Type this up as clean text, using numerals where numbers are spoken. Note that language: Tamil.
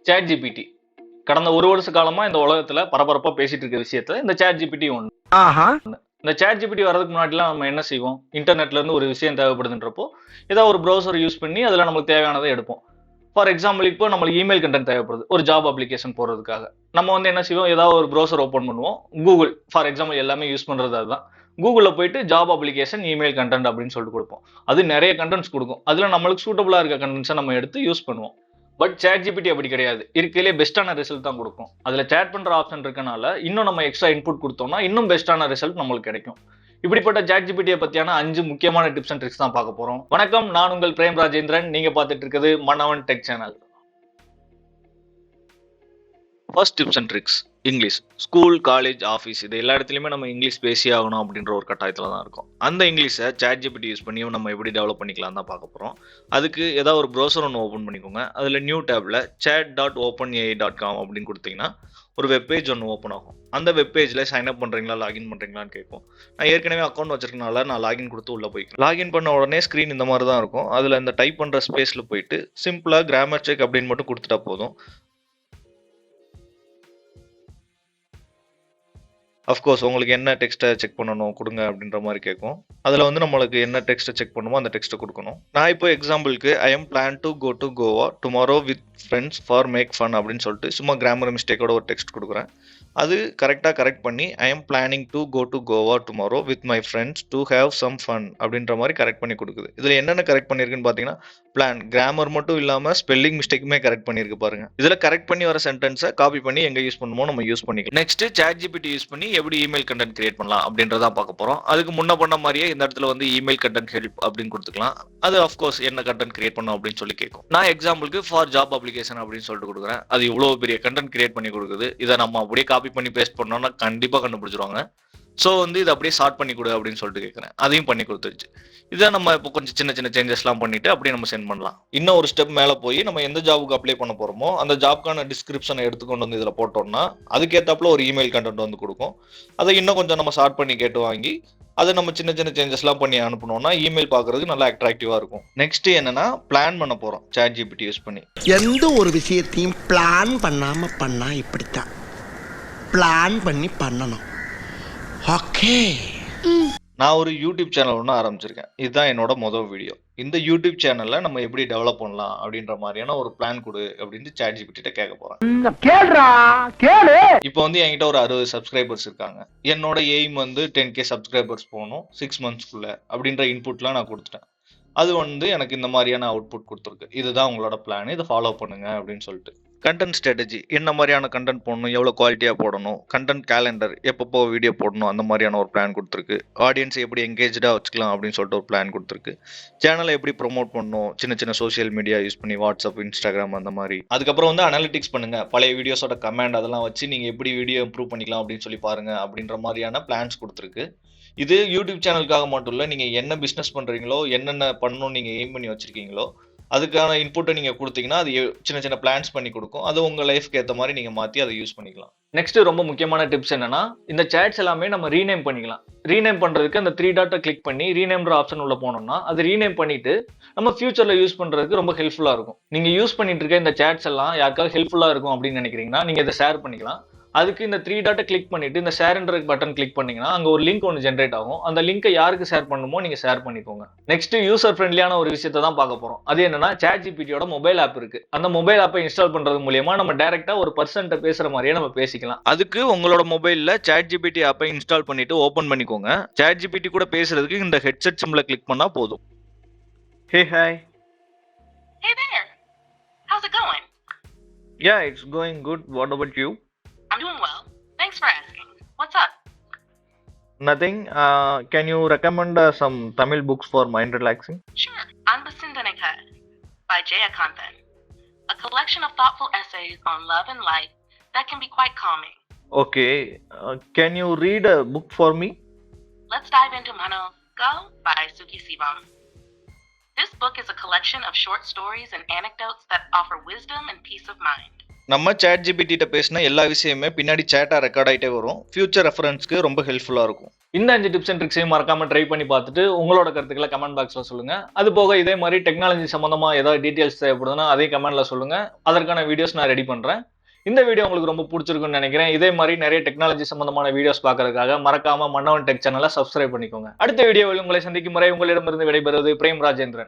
சாட் ஜிபிடி கடந்த ஒரு வருஷ காலமா இந்த உலகத்துல பரபரப்பா பேசிட்டு இருக்க விஷயத்துல இந்த சாட் ஜிபிடி ஒன்று. இந்த சாட் ஜிபிடி வரதுக்கு முன்னாடிலாம் நம்ம என்ன செய்வோம், இன்டர்நெட்ல இருந்து ஒரு விஷயம் தேவைப்படுதுன்றப்போ ஏதாவது ஒரு ப்ரௌசர் யூஸ் பண்ணி அதில் நம்மளுக்கு தேவையானதை எடுப்போம். ஃபார் எக்ஸாம்பிள் இப்போ நம்மளுக்கு இமெயில் கண்டென்ட் தேவைப்படுது ஒரு ஜாப் அப்ளிகேஷன் போடுறதுக்காக. நம்ம வந்து என்ன செய்வோம், ஏதாவது ஒரு ப்ரௌசர் ஓப்பன் பண்ணுவோம். கூகுள் ஃபார் எக்ஸாம்பிள் எல்லாமே யூஸ் பண்றது அதுதான். கூகுளில் போயிட்டு ஜாப் அப்ளிகேஷன் இமெயில் கண்டென்ட் அப்படின்னு சொல்லிட்டு கொடுப்போம். அது நிறைய கண்டென்ட்ஸ் கொடுக்கும். அதில் நம்மளுக்கு சூட்டபுளாக இருக்க கண்டென்ட்ஸை நம்ம எடுத்து யூஸ் பண்ணுவோம். பட் சாட் ஜிபிடி அப்படி கிடையாது. இருக்கையிலே பெஸ்ட்டான ரிசல்ட் தான் கொடுக்கும். அதில் சேட் பண்ணுற ஆப்ஷன் இருக்கனால இன்னும் நம்ம எக்ஸ்ட்ரா இன்புட் கொடுத்தோம்னா இன்னும் பெஸ்ட்டான ரிசல்ட் நம்மளுக்கு கிடைக்கும். இப்படிப்பட்ட சாட் ஜிபிடியை பற்றியான 5 முக்கியமான டிப்ஸ் அண்ட் ட்ரிக்ஸ் தான் பார்க்க போகிறோம். வணக்கம், நான் உங்கள் பிரேம் ராஜேந்திரன். நீங்கள் பார்த்துட்டு இருக்கிறது மன்னவன் tech channel. First tips and tricks. English. School, college, office இது எல்லா இடத்துலையுமே நம்ம இங்கிலீஷ் பேசி ஆகணும் அப்படின்ற ஒரு கட்டாயத்தில் தான் இருக்கும். அந்த இங்கிலீஷை சாட் ஜிபிடி யூஸ் பண்ணி நம்ம எப்படி டெவலப் பண்ணிக்கலாம் தான் பார்க்க போகிறோம். அதுக்கு ஏதாவது ஒரு ப்ரௌசர் ஒன்று ஓப்பன் பண்ணிக்கோங்க. அதில் நியூ டேப்பில் chat.openai.com அப்படின்னு கொடுத்தீங்கன்னா ஒரு வெப்பேஜ் ஒன்று ஓப்பன் ஆகும். அந்த வெப்பேஜில் சைன் அப் பண்ணுறீங்களா, லாகின் பண்ணுறீங்களான்னு கேட்கும். நான் ஏற்கனவே அக்கௌண்ட் வச்சிருக்கனால நான் லாகின் கொடுத்து உள்ளே போய்க்கிறேன். லாகின் பண்ண உடனே ஸ்க்ரீன் இந்த மாதிரி தான் இருக்கும். அதில் இந்த டைப் பண்ணுற ஸ்பேஸில் போயிட்டு சிம்பிளாக கிராமர் செக் அப்படின்னு மட்டும் கொடுத்துட்டா போதும். அஃப்கோர்ஸ் உங்களுக்கு என்ன டெக்ஸ்ட்டை செக் பண்ணணும் கொடுங்க அப்படின்ற மாதிரி கேட்கும். அதில் வந்து நம்மளுக்கு என்ன டெக்ஸ்ட்டை செக் பண்ணுமோ அந்த டெக்ஸ்ட்டை கொடுக்கணும். நான் இப்போ எக்ஸாம்பிளுக்கு I am plan to go to Goa tomorrow with friends for make fun அப்படின்னு சொல்லிட்டு சும்மா கிராமர் மிஸ்டேக்கோட ஒரு டெக்ஸ்ட் கொடுக்குறேன். அது கரெக்ட் பண்ணி I am planning to go to Goa tomorrow with my friends to have some fun அப்படின்ற மாதிரி கரெக்ட் பண்ணி கொடுக்குது. இதில் என்னென்ன கரெக்ட் பண்ணியிருக்குன்னு பார்த்தீங்கன்னா பிளான், கிராமர் மட்டும் இல்லாமல் ஸ்பெல்லிங் மிஸ்டேக்குமே கரெக்ட் பண்ணியிருக்கு பாருங்க. இதில் கரெக்ட் பண்ணி வர சென்டென்ஸை காப்பி பண்ணி எங்கே யூஸ் பண்ணுமோ நம்ம யூஸ் பண்ணிக்கலாம். நெக்ஸ்ட் சாட் ஜிபிடி யூஸ் பண்ணி எப்படி இமெயில் கண்டென்ட் கிரியேட் பண்ணலாம் அப்படின்றத பார்க்க போகிறோம். அதுக்கு முன்ன பண்ண மாதிரியே இந்த இடத்துல வந்து இமெயில் கண்டென்ட் ஹெல்ப் அப்படின்னு கொடுத்துக்கலாம். அது அஃப்கோர்ஸ் என்ன கண்டென்ட் கிரியேட் பண்ணணும் அப்படின்னு சொல்லி கேட்கும். நான் எக்ஸாம்பிளுக்கு ஃபார் ஜாப் அப்ளிகேஷன் அப்படின்னு சொல்லிட்டு கொடுக்குறேன். அது இவ்வளோ பெரிய கண்டென்ட் கிரியேட் பண்ணி கொடுக்குது. இதை நம்ம அப்படியே காப்பி பண்ணி பேஸ்ட் பண்ணோம்னா கண்டிப்பாக கண்டுபிடிச்சிருவாங்க. ஸோ வந்து இதை அப்படியே ஸ்டார்ட் பண்ணி கொடு அப்படின்னு சொல்லிட்டு கேட்குறேன். அதையும் பண்ணி கொடுத்துருச்சு. இதை நம்ம இப்போ கொஞ்சம் சின்ன சேஞ்சஸ்லாம் பண்ணிட்டு அப்படியே நம்ம சென்ட் பண்ணலாம். இன்னும் ஒரு ஸ்டெப் மேலே போய் நம்ம எந்த ஜாபுக்கு அப்ளை பண்ண போகிறோமோ அந்த ஜாப்க்கான டிஸ்கிரிப்ஷனை எடுத்துக்கொண்டு வந்து இதில் போட்டோம்னா அதுக்கேற்றாப்புல ஒரு இமெயில் கண்டென்ட் வந்து கொடுக்கும். அதை இன்னும் கொஞ்சம் நம்ம ஷார்ட் பண்ணி கேட்டு வாங்கி அதை நம்ம சின்ன சேஞ்சஸ்லாம் பண்ணி அனுப்பணும்னா இமெயில் பார்க்கறதுக்கு நல்லா அட்ராக்டிவாக இருக்கும். நெக்ஸ்ட் என்னன்னா பிளான் பண்ண போகிறோம் சாட் ஜிபிடி யூஸ் பண்ணி. எந்த ஒரு விஷயத்தையும் பிளான் பண்ணாமல் பண்ணா இப்படித்தான். பிளான் பண்ணி பண்ணணும். ஓகே. நான் ஒரு யூடியூப் சேனல் ஒன்று ஆரம்பிச்சிருக்கேன். இதுதான் என்னோட முதல் வீடியோ. இந்த யூடியூப் சேனல்ல நம்ம எப்படி டெவலப் பண்ணலாம் அப்படின்ற மாதிரியான ஒரு பிளான் கொடு அப்படின்னு சாட் ஜிபிடி கேட்க போறேன். இப்போ வந்து என்கிட்ட ஒரு 60 சப்ஸ்கிரைபர்ஸ் இருக்காங்க. என்னோட எய்ம் வந்து 10K சப்ஸ்கிரைபர்ஸ் போகணும் 6 monthsக்குள்ள அப்படின்ற இன்புட்லாம் நான் கொடுத்துட்டேன். அது வந்து எனக்கு இந்த மாதிரியான அவுட்புட் கொடுத்துருக்கு. இதுதான் உங்களோட பிளான், இதை ஃபாலோ பண்ணுங்க அப்படின்னு சொல்லிட்டு. கண்டென்ட் ஸ்ட்ராட்டஜி, என்ன மாதிரியான கண்டென்ட் போடணும், எவ்வளோ குவாலிட்டியாக போடணும், கண்டென்ட் கேலண்டர், எப்பப்போ வீடியோ போடணும், அந்த மாதிரியான ஒரு பிளான் கொடுத்துருக்கு. ஆடியன்ஸை எப்படி எங்கேஜாக வச்சுக்கலாம் அப்படின்னு சொல்லிட்டு ஒரு பிளான் கொடுத்துருக்கு. சேனலை எப்படி ப்ரொமோட் பண்ணணும், சின்ன சோஷியல் மீடியா யூஸ் பண்ணி வாட்ஸ்அப், இன்ஸ்டாகிராம் அந்த மாதிரி. அதுக்கப்புறம் வந்து அனாலிட்டிக்ஸ் பண்ணுங்க, பழைய வீடியோஸோட கமெண்ட் அதெல்லாம் வச்சு நீங்கள் எப்படி வீடியோ இம்ப்ரூவ் பண்ணிக்கலாம் அப்படின்னு சொல்லி பாருங்க அப்படின்ற மாதிரியான பிளான்ஸ் கொடுத்துருக்கு. இது யூடியூப் சேனலுக்காக மட்டும் இல்லை, நீங்கள் என்ன பிஸ்னஸ் பண்ணுறீங்களோ, என்னென்ன பண்ணணும்னு நீங்கள் எய்ம் பண்ணி வச்சுருக்கீங்களோ அதுக்கான இன்புட்டை நீங்கள் கொடுத்தீங்கன்னா அது சின்ன பிளான்ஸ் பண்ணி கொடுக்கும். அது உங்கள் லைஃப்க்கு ஏற்ற மாதிரி நீங்கள் மாற்றி அதை யூஸ் பண்ணிக்கலாம். நெக்ஸ்ட் ரொம்ப முக்கியமான டிப்ஸ் என்னன்னா, இந்த சேட்ஸ் எல்லாமே நம்ம ரீநேம் பண்ணிக்கலாம். ரீநேம் பண்ணுறதுக்கு அந்த 3 டாட்டை கிளிக் பண்ணி ரீநேம்ன்ற ஆப்ஷன் உள்ள போனோம்னா அது ரீநேம் பண்ணிட்டு நம்ம ஃபியூச்சரில் யூஸ் பண்ணுறதுக்கு ரொம்ப ஹெல்ப்ஃபுல்லாக இருக்கும். நீங்கள் யூஸ் பண்ணிட்டு இருக்க இந்த சேட்ஸ் எல்லாம் யாருக்காவது ஹெல்ப்ஃபுல்லாக இருக்கும் அப்படின்னு நினைக்கிறீங்கன்னா நீங்கள் இதை ஷேர் பண்ணிக்கலாம். அதுக்கு இந்த 3 டாட்டை கிளிக் பண்ணிட்டு இந்த ஷேர்ன்ற பட்டன் கிளிக் பண்ணீங்கன்னா அங்கே ஒரு லிங்க் ஒன்று ஜென்ரேட் ஆகும். அந்த லிங்கை யாருக்கு ஷேர் பண்ணணுமோ நீங்கள் ஷேர் பண்ணிக்கோங்க. நெக்ஸ்ட் யூசர் ஃப்ரெண்ட்லியான ஒரு விஷயத்தை தான் பார்க்க போகிறோம். அது என்னன்னா சாட் ஜிபிடியோட மொபைல் ஆப் இருக்கு. அந்த மொபைல் ஆப்பை இன்ஸ்டால் பண்றது மூலியமா நம்ம டைரக்டா ஒரு பர்சன்ட்ட பேசுற மாதிரியே நம்ம பேசிக்கலாம். அதுக்கு உங்களோட மொபைல்ல சாட் ஜிபிடி ஆப்பை இன்ஸ்டால் பண்ணிட்டு ஓபன் பண்ணிக்கோங்க. சாட் ஜிபிடி கூட பேசுறதுக்கு இந்த ஹெட்செட் சிம்பிளை கிளிக் பண்ணா போதும். Hey, hi. Hey there. How's it going? Yeah, it's going good. What about you? I'm doing well. Thanks for asking. What's up? Nothing. Can you recommend some Tamil books for mind relaxing? Sure. Anbasindanika by Jayakanthan. A collection of thoughtful essays on love and life that can be quite calming. Okay. Can you read a book for me? Let's dive into Mano Go by Suki Sivam. This book is a collection of short stories and anecdotes that offer wisdom and peace of mind. நம்ம சாட் ஜிபிடி கிட்ட பேசின எல்லா விஷயமே பின்னாடி சேட்டா ரெக்கார்ட் ஆயிட்டே வரும். ஃபியூச்சர் ரெஃபரன்ஸ்க்கு ரொம்ப ஹெல்ப்ஃபுல்லா இருக்கும். இந்த 5 டிப்ஸ் அண்ட் ட்ரிக்ஸையும் மறக்காம ட்ரை பண்ணி பார்த்துட்டு உங்களோட கருத்துக்களை கமெண்ட் பாக்ஸ்ல சொல்லுங்க. அது போக இதே மாதிரி டெக்னாலஜி சம்பந்தமா ஏதாவது டீடைல்ஸ் தேவைப்படுதுன்னா அதையும் கமெண்ட்ல சொல்லுங்க. அதற்கான வீடியோஸ் நான் ரெடி பண்றேன். இந்த வீடியோ உங்களுக்கு ரொம்ப பிடிச்சிருக்குன்னு நினைக்கிறேன். இதே மாதிரி நிறைய டெக்னாலஜி சம்பந்தமான வீடியோஸ் பார்க்கறதுக்காக மறக்காம மன்னவன் டெக் சேனலை சப்ஸ்கிரைப் பண்ணிக்கோங்க. அடுத்த வீடியோவில் உங்களை சந்திக்கும் வரை உங்களிடமிருந்து விடைபெறுவது பிரேம் ராஜேந்திரன்.